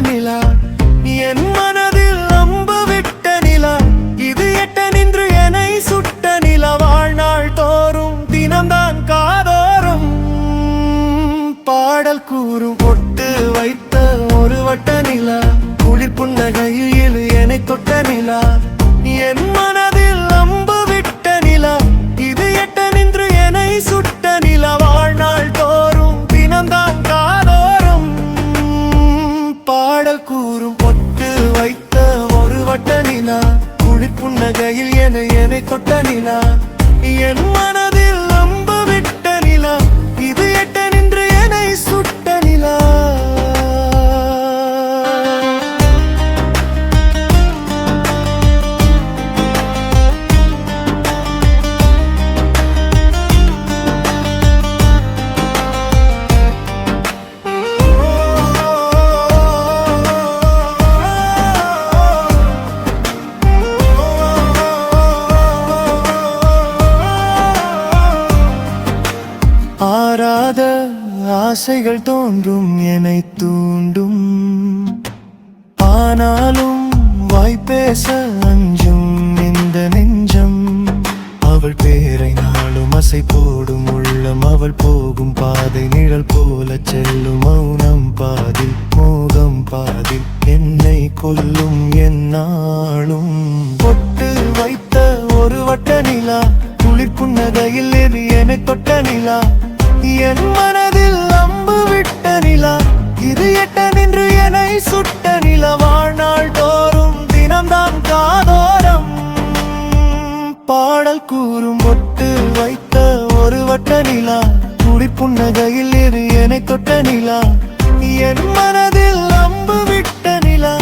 நிலா என் மனதில் அம்பு விட்ட நிலா இது எட்ட நின்று என்னை சுட்ட நிலா வாழ்நாள் தோறும் தினம்தான் காதோறும் பாடல் கூறும் பொட்டு வைத்த ஒரு வட்ட நிலா குளிர் புன்னகையில் என்னை தொட்ட நிலா என் மனதில் அம்பு விட்ட நிலா இது எட்ட நின்று என்னை சுட்ட நிலா வாழ்நாள் தோறும் தினம்தான் காதோறும் பாடல் கூறும் பொட்டு வைத்த ஒரு வட்ட நிலா குளிர் புன்னகையில் என்னை தொட்ட நிலா என் மனதில் அம்பு விட்ட நிலா இது எட்ட நின்று என்னை சுட்ட நிலா ஆராத ஆசைகள் தோன்றும் என்னை தூண்டும் ஆனாலும் வாய்ப்பேச அஞ்சும் இந்த நெஞ்சம் அவள் பேரை நாளும் அசை போடும் உள்ளம் அவள் போகும் பாதை நிழல் போல செல்லும் மௌனம் பாதில் மோகம் பாதில் என்னை கொல்லும் என்னாலும் பொட்டு வைத்த ஒரு வட்ட நிலா குளிர் புன்னகையில் என்னை தொட்ட நிலா என் மனதில் அம்பு விட்ட நிலா இது எட்ட நின்று என்னை சுட்ட நிலா வாழ்நாள் தோறும் தினம்தான் காதோரம் பாடல் கூறும் பொட்டு வைத்த ஒரு வட்ட நிலா குளிர் புன்னகையில் என்னை தொட்ட நிலா என் மனதில் அம்பு விட்ட நிலா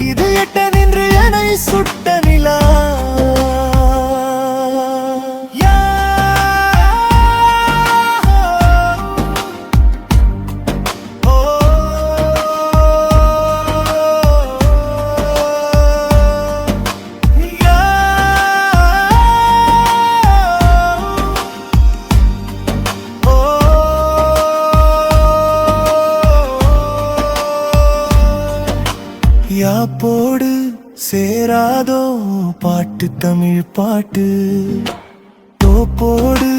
இது எட்ட நின்று என்னை சுட்ட நிலா யாப்போடு சேராதோ பாட்டு தமிழ் பாட்டு தோப்போடு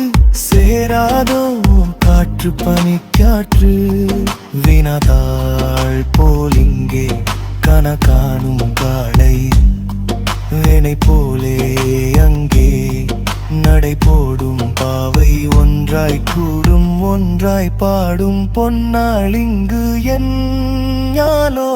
சேராதோ காற்று பனிக்காற்று வினாதாள் போல் இங்கே கனகாணும் காலை வேனை போலே அங்கே நடை போடும் பாவை ஒன்றாய் கூடும் ஒன்றாய் பாடும் பொன்னாளிங்கு என் ஞாலோ